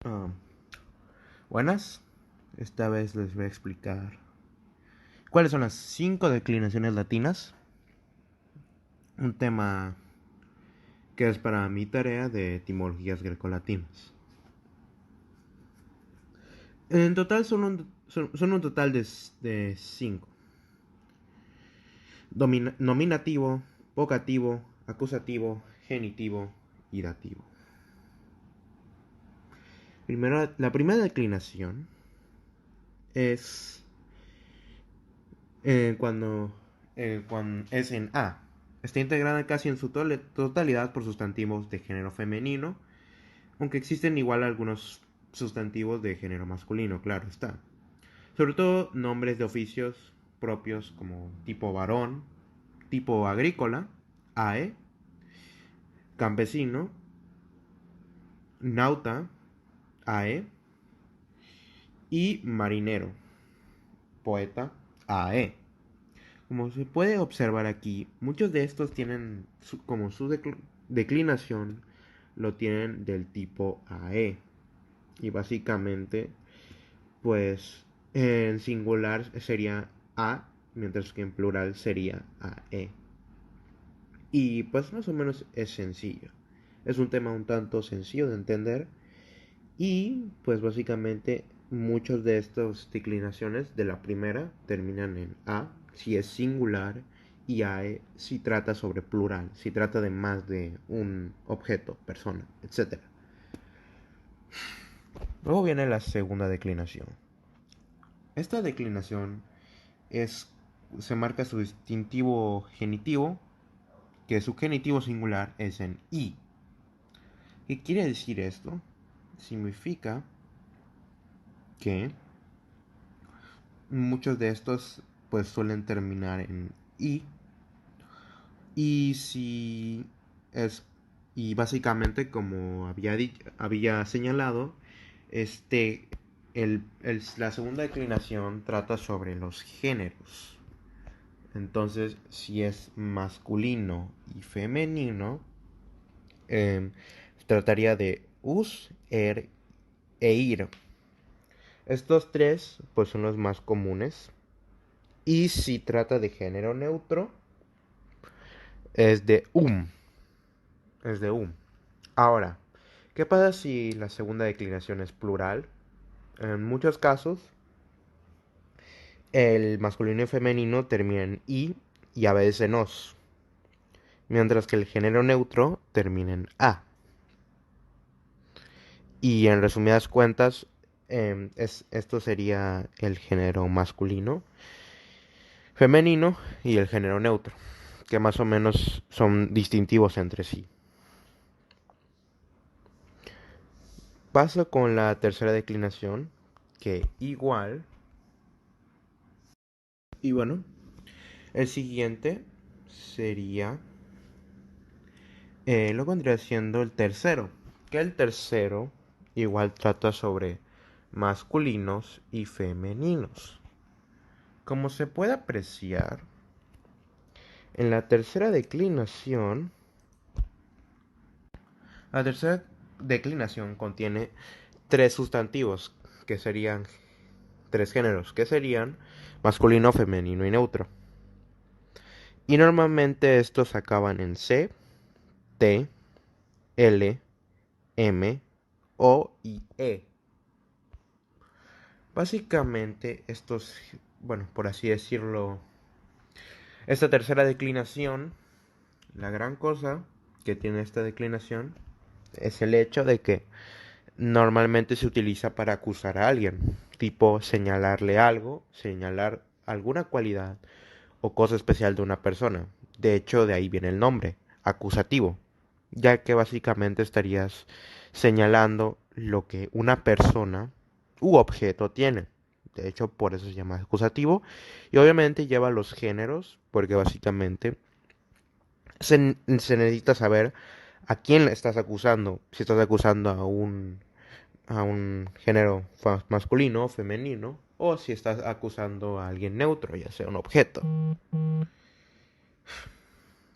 Ah, buenas, esta vez les voy a explicar cuáles son las 5 declinaciones latinas, un tema que es para mi tarea de etimologías grecolatinas. En total son un total de 5: nominativo, vocativo, acusativo, genitivo y dativo. La primera declinación es cuando es en A. Está integrada casi en su totalidad por sustantivos de género femenino, aunque existen igual algunos sustantivos de género masculino, claro está. Sobre todo nombres de oficios propios como tipo varón, tipo agrícola, AE, campesino, nauta, AE, y marinero, poeta, AE. Como se puede observar aquí, muchos de estos tienen como su declinación lo tienen del tipo AE. Y básicamente, pues en singular sería A, mientras que en plural sería AE. Y pues más o menos es sencillo. Es un tema un tanto sencillo de entender. Y pues básicamente muchos de estas declinaciones de la primera terminan en A si es singular y AE si trata sobre plural, si trata de más de un objeto, persona, etc. Luego viene la segunda declinación. Esta declinación es, se marca su distintivo genitivo, que su genitivo singular es en I. ¿Qué quiere decir esto? Significa que muchos de estos pues suelen terminar en I. Y si es y básicamente como había señalado, este la segunda declinación trata sobre los géneros. Entonces, si es masculino y femenino, eh, trataría de us, er e ir. Estos tres pues son los más comunes. Y si trata de género neutro, es de es de Ahora, ¿qué pasa si la segunda declinación es plural? En muchos casos, el masculino y femenino terminan en y a veces en os, mientras que el género neutro termina en a. Y en resumidas cuentas, esto sería el género masculino, femenino y el género neutro, que más o menos son distintivos entre sí. Paso con la tercera declinación, que igual. Y bueno, el siguiente sería, lo vendría siendo el tercero, que el tercero igual trata sobre masculinos y femeninos. Como se puede apreciar, en la tercera declinación contiene tres sustantivos, que serían tres géneros, que serían masculino, femenino y neutro. Y normalmente estos acaban en C, T, L, M, O y E. Básicamente estos, bueno, por así decirlo, esta tercera declinación, la gran cosa que tiene esta declinación es el hecho de que normalmente se utiliza para acusar a alguien, tipo señalarle algo, señalar alguna cualidad o cosa especial de una persona. De hecho, de ahí viene el nombre, acusativo, ya que básicamente estarías señalando lo que una persona u objeto tiene. De hecho, por eso se llama acusativo. Y obviamente lleva los géneros, porque básicamente se necesita saber a quién le estás acusando. Si estás acusando a un género masculino o femenino, o si estás acusando a alguien neutro, ya sea un objeto.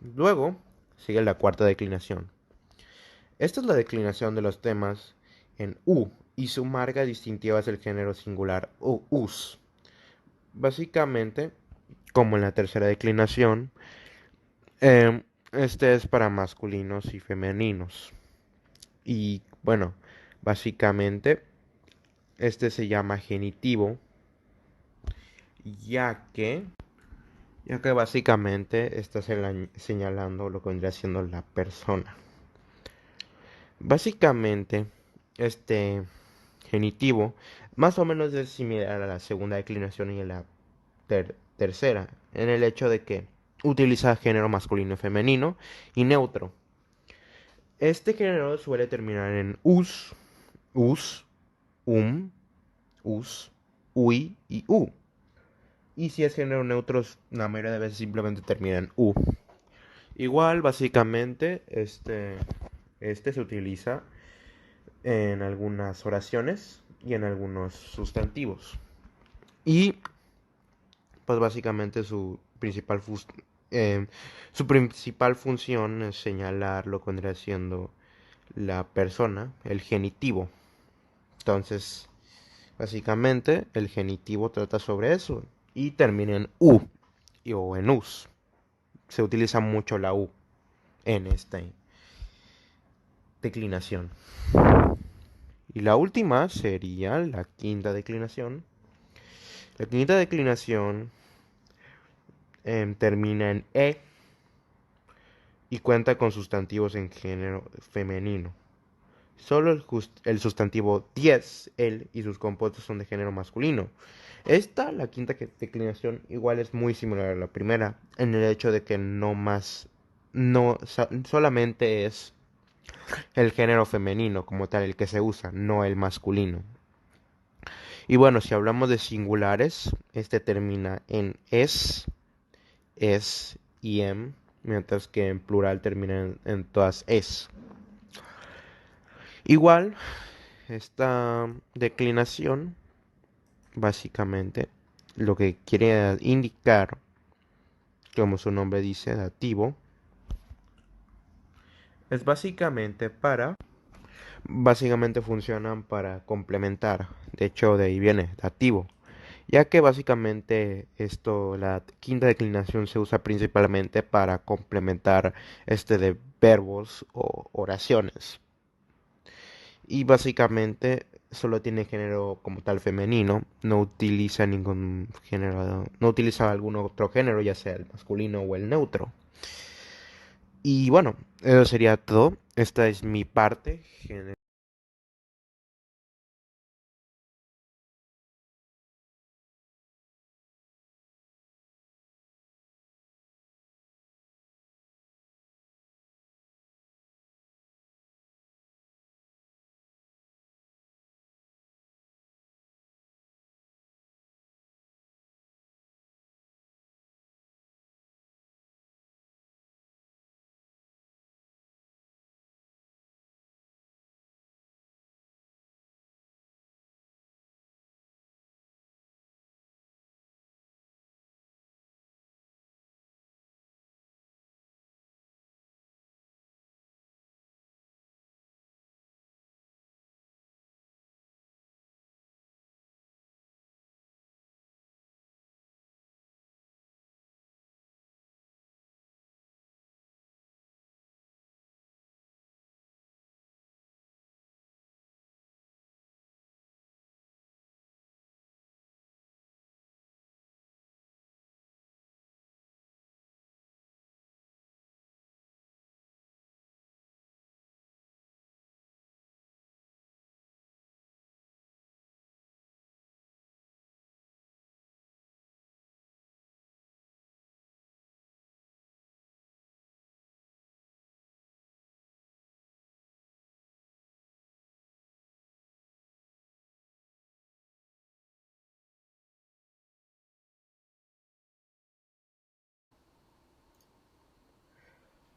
Luego sigue la cuarta declinación. Esta es la declinación de los temas en U, y su marca distintiva es el género singular o us. Básicamente, como en la tercera declinación, este es para masculinos y femeninos. Y bueno, básicamente este se llama genitivo, ya que, ya que básicamente está señalando lo que vendría siendo la persona. Básicamente, este genitivo más o menos es similar a la segunda declinación y a la tercera, en el hecho de que utiliza género masculino y femenino y neutro. Este género suele terminar en us, um, us, ui y u. Y si es género neutro, la mayoría de veces simplemente termina en u. Igual, básicamente, este se utiliza en algunas oraciones y en algunos sustantivos. Y pues básicamente su principal función es señalar lo que vendría siendo la persona, el genitivo. Entonces, básicamente el genitivo trata sobre eso y termina en u o en us. Se utiliza mucho la u en esta declinación. Y la última sería la quinta declinación. La quinta declinación termina en e y cuenta con sustantivos en género femenino. Solo el sustantivo diez, el y sus compuestos son de género masculino. La quinta declinación, igual es muy similar a la primera, en el hecho de que solamente es el género femenino como tal el que se usa, no el masculino. Y bueno, si hablamos de singulares, este termina en es y em, mientras que en plural termina en todas es. Igual, esta declinación, básicamente, lo que quiere indicar, como su nombre dice, dativo, es básicamente funcionan para complementar. De hecho, de ahí viene dativo, ya que básicamente la quinta declinación se usa principalmente para complementar de verbos o oraciones. Y básicamente solo tiene género como tal femenino, no utiliza ningún género, no utiliza algún otro género, ya sea el masculino o el neutro. Y bueno, eso sería todo. Esta es mi parte.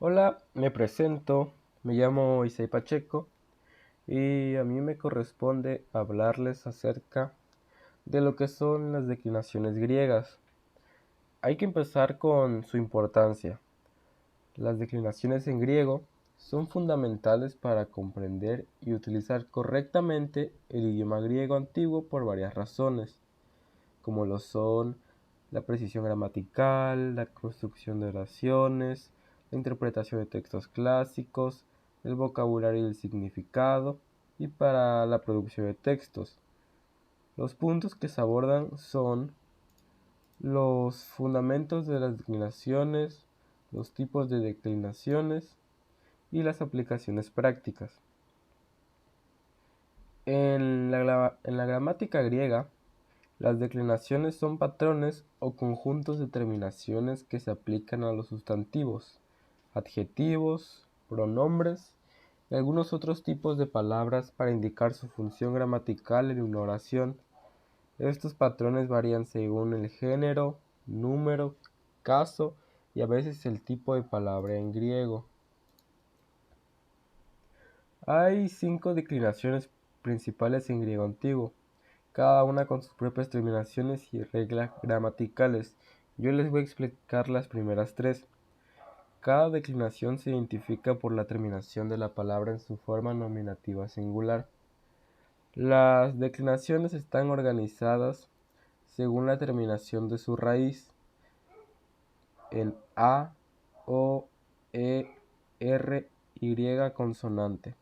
Hola, me presento, me llamo Isai Pacheco y a mí me corresponde hablarles acerca de lo que son las declinaciones griegas. Hay que empezar con su importancia. Las declinaciones en griego son fundamentales para comprender y utilizar correctamente el idioma griego antiguo por varias razones, como lo son la precisión gramatical, la construcción de oraciones, la interpretación de textos clásicos, el vocabulario y el significado, y para la producción de textos. Los puntos que se abordan son los fundamentos de las declinaciones, los tipos de declinaciones y las aplicaciones prácticas. En la gramática griega, las declinaciones son patrones o conjuntos de terminaciones que se aplican a los sustantivos, adjetivos, pronombres y algunos otros tipos de palabras para indicar su función gramatical en una oración. Estos patrones varían según el género, número, caso y a veces el tipo de palabra en griego. Hay 5 declinaciones principales en griego antiguo, cada una con sus propias terminaciones y reglas gramaticales. Yo les voy a explicar las primeras 3. Cada declinación se identifica por la terminación de la palabra en su forma nominativa singular. Las declinaciones están organizadas según la terminación de su raíz en A, O, E, R, Y consonante.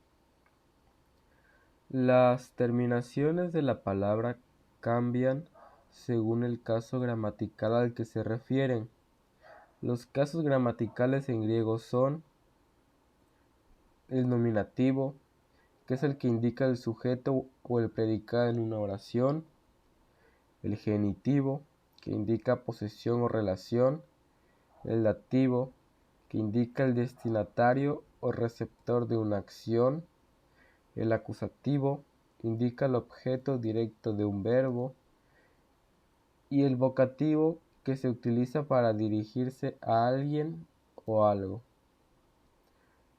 Las terminaciones de la palabra cambian según el caso gramatical al que se refieren. Los casos gramaticales en griego son el nominativo, que es el que indica el sujeto o el predicado en una oración, el genitivo, que indica posesión o relación, el dativo, que indica el destinatario o receptor de una acción, el acusativo, indica el objeto directo de un verbo, y el vocativo, que se utiliza para dirigirse a alguien o algo.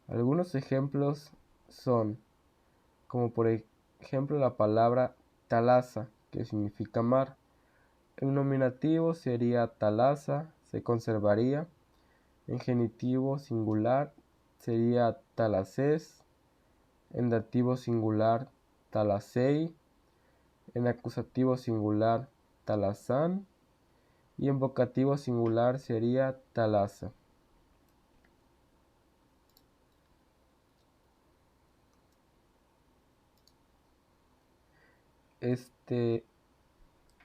Algunos ejemplos son, como por ejemplo la palabra talasa, que significa mar. En nominativo sería talasa, se conservaría. En genitivo singular sería talases. En dativo singular talasei. En acusativo singular talasan. Y en vocativo singular sería talasa.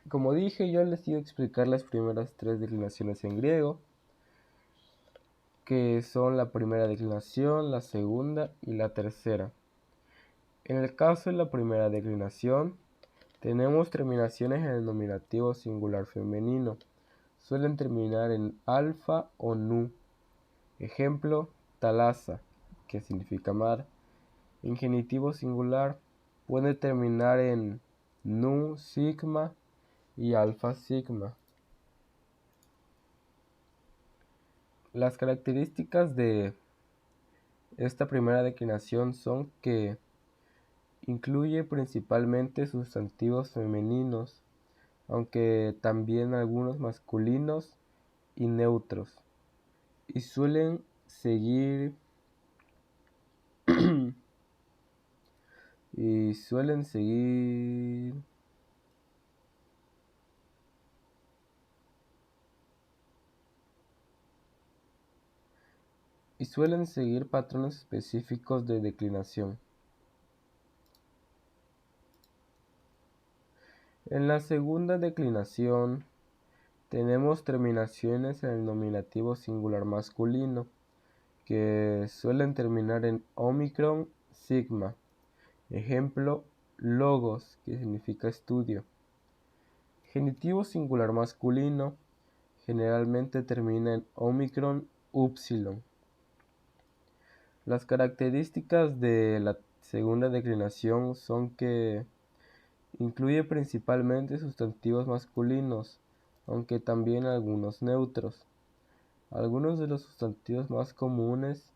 Como dije, yo les iba a explicar las primeras 3 declinaciones en griego, que son la primera declinación, la segunda y la tercera. En el caso de la primera declinación, tenemos terminaciones en el nominativo singular femenino. Suelen terminar en alfa o nu. Ejemplo, talasa, que significa mar. En genitivo singular puede terminar en nu sigma y alfa sigma. Las características de esta primera declinación son que incluye principalmente sustantivos femeninos, aunque también algunos masculinos y neutros, y suelen seguir y suelen seguir patrones específicos de declinación. En la segunda declinación tenemos terminaciones en el nominativo singular masculino, que suelen terminar en omicron sigma. Ejemplo, logos, que significa estudio. Genitivo singular masculino generalmente termina en omicron upsilon. Las características de la segunda declinación son que incluye principalmente sustantivos masculinos, aunque también algunos neutros. Algunos de los sustantivos más comunes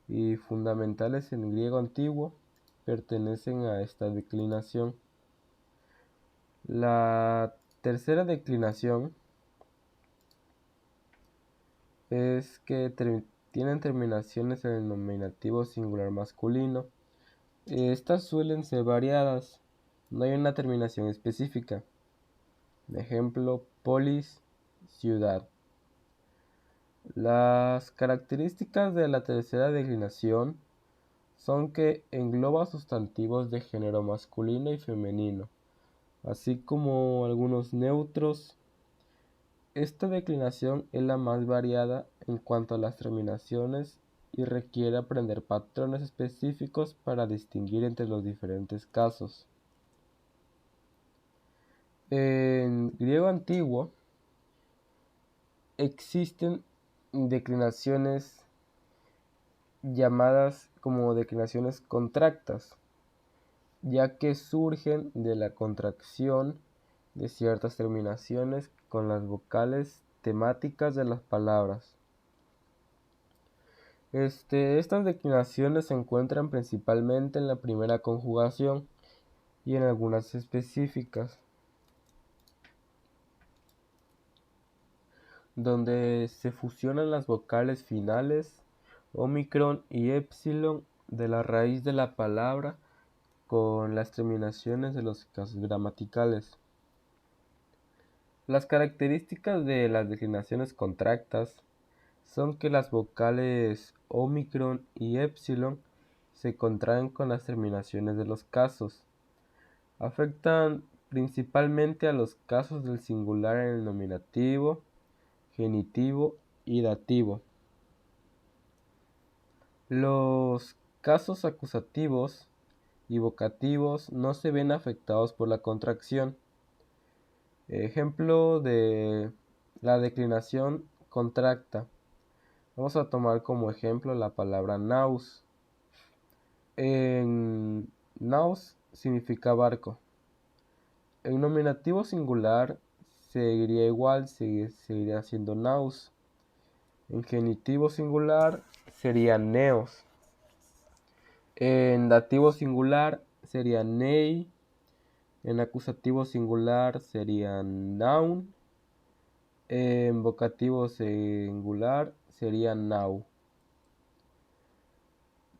y fundamentales en el griego antiguo pertenecen a esta declinación. La tercera declinación es que tienen terminaciones en el nominativo singular masculino. Estas suelen ser variadas, no hay una terminación específica. Ejemplo, polis, ciudad. Las características de la tercera declinación son que engloba sustantivos de género masculino y femenino, así como algunos neutros. Esta declinación es la más variada en cuanto a las terminaciones y requiere aprender patrones específicos para distinguir entre los diferentes casos. En griego antiguo existen declinaciones llamadas como declinaciones contractas, ya que surgen de la contracción de ciertas terminaciones con las vocales temáticas de las palabras. Estas declinaciones se encuentran principalmente en la primera conjugación y en algunas específicas, donde se fusionan las vocales finales omicron y épsilon de la raíz de la palabra con las terminaciones de los casos gramaticales. Las características de las declinaciones contractas son que las vocales omicron y épsilon se contraen con las terminaciones de los casos. Afectan principalmente a los casos del singular en el nominativo, genitivo y dativo. Los casos acusativos y vocativos no se ven afectados por la contracción. Ejemplo de la declinación contracta. Vamos a tomar como ejemplo la palabra naus. En naus significa barco. En nominativo singular seguiría igual, seguiría siendo naus. En genitivo singular sería neos. En dativo singular sería nei. En acusativo singular sería naun. En vocativo singular sería nau.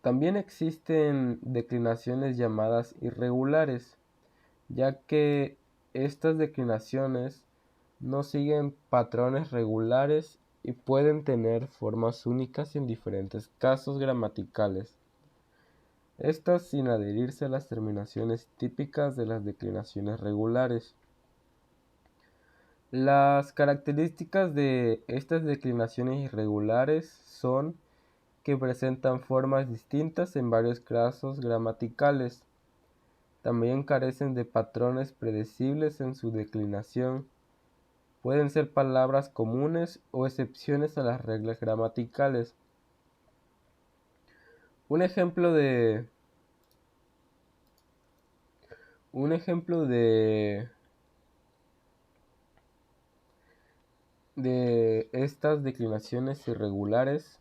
También existen declinaciones llamadas irregulares, ya que estas declinaciones no siguen patrones regulares y pueden tener formas únicas en diferentes casos gramaticales. Estas sin adherirse a las terminaciones típicas de las declinaciones regulares. Las características de estas declinaciones irregulares son que presentan formas distintas en varios casos gramaticales. También carecen de patrones predecibles en su declinación. Pueden ser palabras comunes o excepciones a las reglas gramaticales. Un ejemplo de estas declinaciones irregulares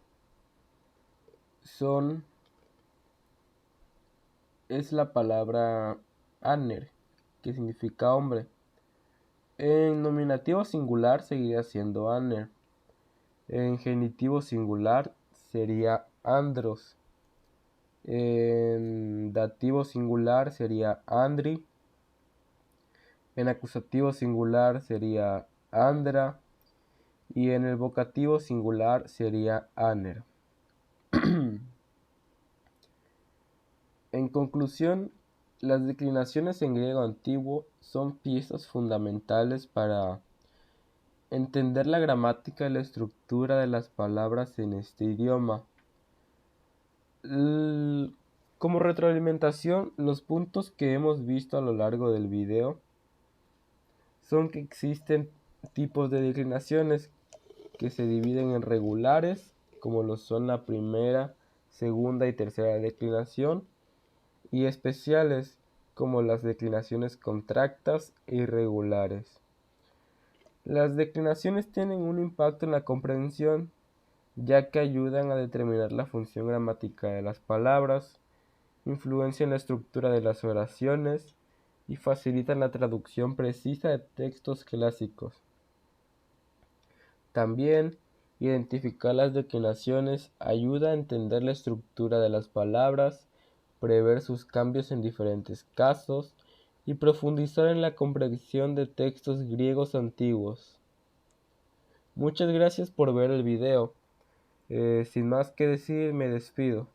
es la palabra aner, que significa hombre. En nominativo singular seguiría siendo aner. En genitivo singular sería andros. En dativo singular sería andri. En acusativo singular sería andra. Y en el vocativo singular sería aner. En conclusión, las declinaciones en griego antiguo son piezas fundamentales para entender la gramática y la estructura de las palabras en este idioma. Como retroalimentación, los puntos que hemos visto a lo largo del video son que existen tipos de declinaciones que se dividen en regulares, como lo son la primera, segunda y tercera declinación, y especiales, como las declinaciones contractas e irregulares. Las declinaciones tienen un impacto en la comprensión, ya que ayudan a determinar la función gramatical de las palabras, influencian la estructura de las oraciones y facilitan la traducción precisa de textos clásicos. También Identificar las declinaciones ayuda a entender la estructura de las palabras, prever sus cambios en diferentes casos y profundizar en la comprensión de textos griegos antiguos. Muchas gracias por ver el video. Sin más que decir, me despido.